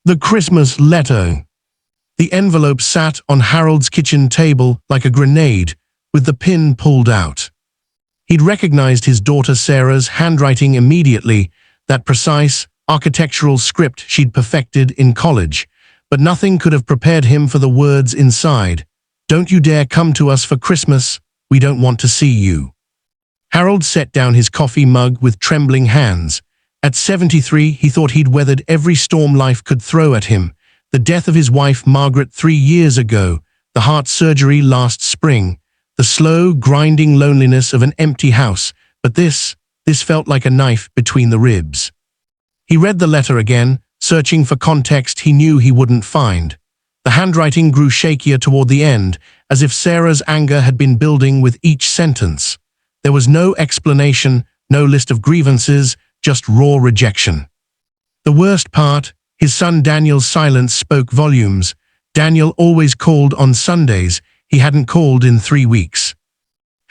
The Christmas letter. The envelope sat on Harold's kitchen table like a grenade, with the pin pulled out. He'd recognized his daughter Sarah's handwriting immediately, that precise, architectural script she'd perfected in college, but nothing could have prepared him for the words inside. "Don't you dare come to us for Christmas, we don't want to see you." Harold set down his coffee mug with trembling hands. At 73, he thought he'd weathered every storm life could throw at him. The death of his wife Margaret 3 years ago, the heart surgery last spring, the slow, grinding loneliness of an empty house, but this felt like a knife between the ribs. He read the letter again, searching for context he knew he wouldn't find. The handwriting grew shakier toward the end, as if Sarah's anger had been building with each sentence. There was no explanation, no list of grievances, just raw rejection. The worst part, his son Daniel's silence spoke volumes. Daniel always called on Sundays. He hadn't called in 3 weeks.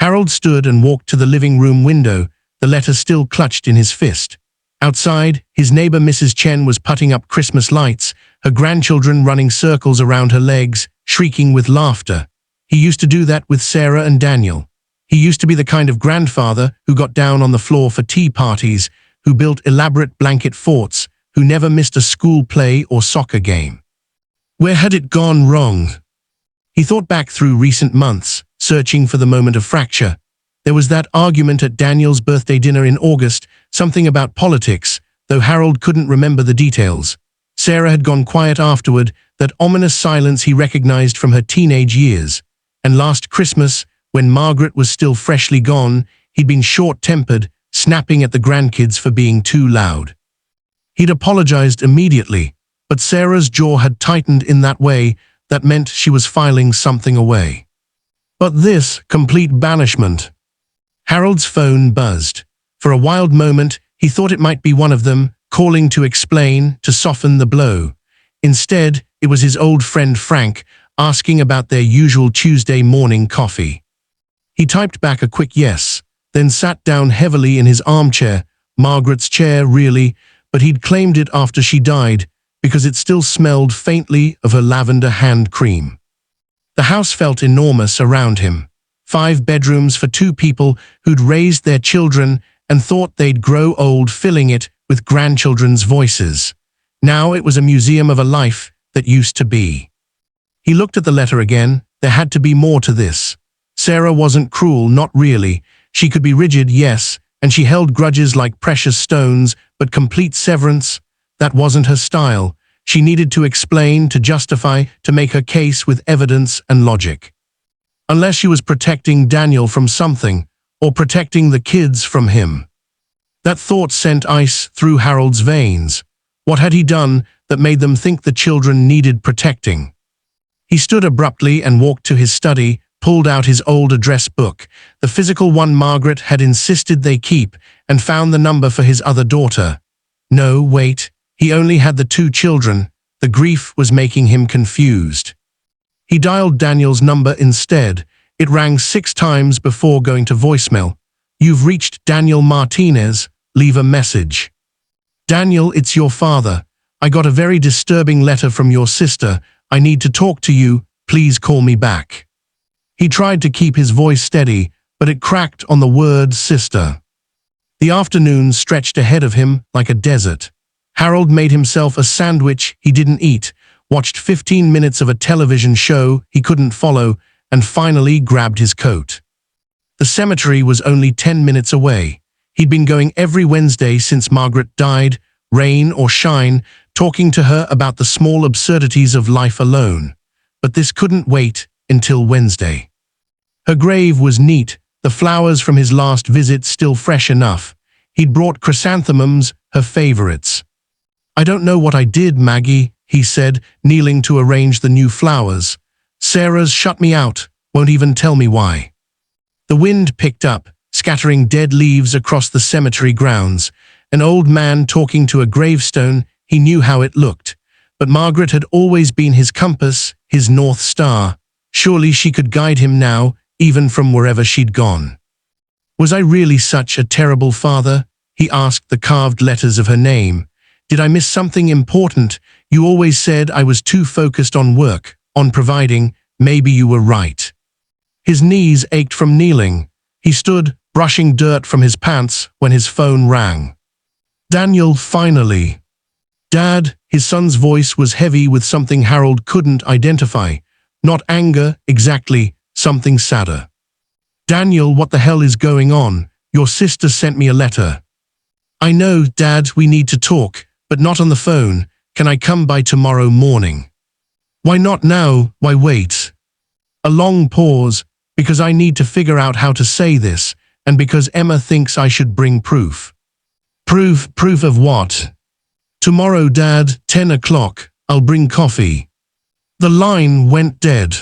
Harold stood and walked to the living room window, the letter still clutched in his fist. Outside, his neighbor Mrs. Chen was putting up Christmas lights, her grandchildren running circles around her legs, shrieking with laughter. He used to do that with Sarah and Daniel. He used to be the kind of grandfather who got down on the floor for tea parties, who built elaborate blanket forts, who never missed a school play or soccer game. Where had it gone wrong? He thought back through recent months, searching for the moment of fracture. There was that argument at Daniel's birthday dinner in August, something about politics, though Harold couldn't remember the details. Sarah had gone quiet afterward, that ominous silence he recognized from her teenage years. And last Christmas, when Margaret was still freshly gone, he'd been short-tempered, snapping at the grandkids for being too loud. He'd apologized immediately, but Sarah's jaw had tightened in that way that meant she was filing something away. But this complete banishment. Harold's phone buzzed. For a wild moment, he thought it might be one of them, calling to explain, to soften the blow. Instead, it was his old friend Frank, asking about their usual Tuesday morning coffee. He typed back a quick yes, then sat down heavily in his armchair, Margaret's chair really, but he'd claimed it after she died, because it still smelled faintly of her lavender hand cream. The house felt enormous around him. 5 bedrooms for 2 people who'd raised their children and thought they'd grow old filling it with grandchildren's voices. Now it was a museum of a life that used to be. He looked at the letter again. There had to be more to this. Sarah wasn't cruel, not really. She could be rigid, yes, and she held grudges like precious stones, but complete severance, that wasn't her style. She needed to explain, to justify, to make her case with evidence and logic. Unless she was protecting Daniel from something, or protecting the kids from him. That thought sent ice through Harold's veins. What had he done that made them think the children needed protecting? He stood abruptly and walked to his study, pulled out his old address book, the physical one Margaret had insisted they keep, and found the number for his other daughter. No, wait, he only had the 2 children. The grief was making him confused. He dialed Daniel's number instead. It rang 6 times before going to voicemail. "You've reached Daniel Martinez. Leave a message." "Daniel, it's your father. I got a very disturbing letter from your sister. I need to talk to you. Please call me back." He tried to keep his voice steady, but it cracked on the word sister. The afternoon stretched ahead of him like a desert. Harold made himself a sandwich he didn't eat, watched 15 minutes of a television show he couldn't follow, and finally grabbed his coat. The cemetery was only 10 minutes away. He'd been going every Wednesday since Margaret died, rain or shine, talking to her about the small absurdities of life alone. But this couldn't wait until Wednesday. Her grave was neat, the flowers from his last visit still fresh enough. He'd brought chrysanthemums, her favorites. "I don't know what I did, Maggie," he said, kneeling to arrange the new flowers. "Sarah's shut me out, won't even tell me why." The wind picked up, scattering dead leaves across the cemetery grounds. An old man talking to a gravestone, he knew how it looked. But Margaret had always been his compass, his North Star. Surely she could guide him now, even from wherever she'd gone. "Was I really such a terrible father?" he asked the carved letters of her name. "Did I miss something important? You always said I was too focused on work, on providing. Maybe you were right. His knees ached from kneeling. He stood, brushing dirt from his pants, when his phone rang. Daniel, finally. Dad, his son's voice was heavy with something Harold couldn't identify. Not anger, exactly, something sadder. Daniel, what the hell is going on? Your sister sent me a letter. I know, Dad, we need to talk, but not on the phone. Can I come by tomorrow morning? Why not now? Why wait? A long pause, because I need to figure out how to say this, and because Emma thinks I should bring proof. Proof of what? Tomorrow, Dad, 10 o'clock, I'll bring coffee. The line went dead.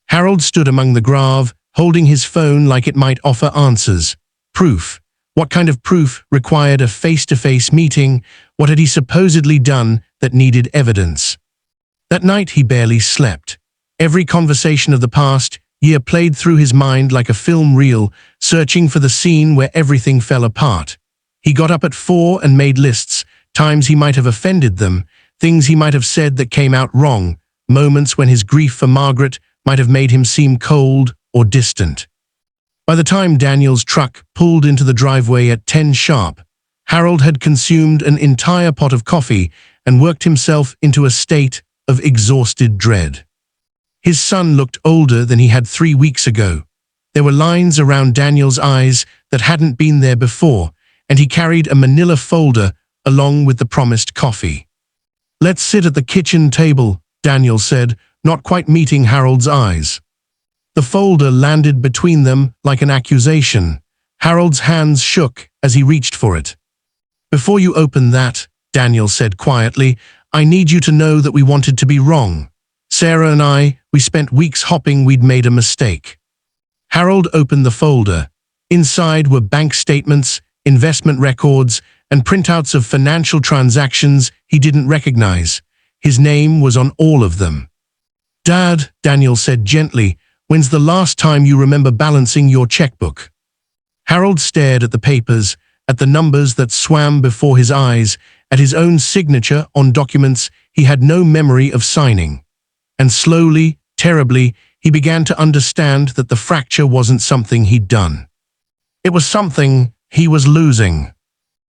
Harold stood among the grave, holding his phone like it might offer answers. Proof. What kind of proof required a face-to-face meeting? What had he supposedly done that needed evidence? That night he barely slept. Every conversation of the past year played through his mind like a film reel, searching for the scene where everything fell apart. He got up at 4 and made lists, times he might have offended them, things he might have said that came out wrong, moments when his grief for Margaret might have made him seem cold or distant. By the time Daniel's truck pulled into the driveway at 10 sharp, Harold had consumed an entire pot of coffee and worked himself into a state of exhausted dread. His son looked older than he had 3 weeks ago. There were lines around Daniel's eyes that hadn't been there before, and he carried a manila folder along with the promised coffee. Let's sit at the kitchen table, Daniel said, not quite meeting Harold's eyes. The folder landed between them like an accusation. Harold's hands shook as he reached for it. Before you open that, Daniel said quietly, I need you to know that we wanted to be wrong. Sarah and I, we spent weeks hoping we'd made a mistake. Harold opened the folder. Inside were bank statements, investment records, and printouts of financial transactions he didn't recognize. His name was on all of them. Dad, Daniel said gently, when's the last time you remember balancing your checkbook? Harold stared at the papers, at the numbers that swam before his eyes, at his own signature on documents he had no memory of signing. And slowly, terribly, he began to understand that the fracture wasn't something he'd done. It was something he was losing.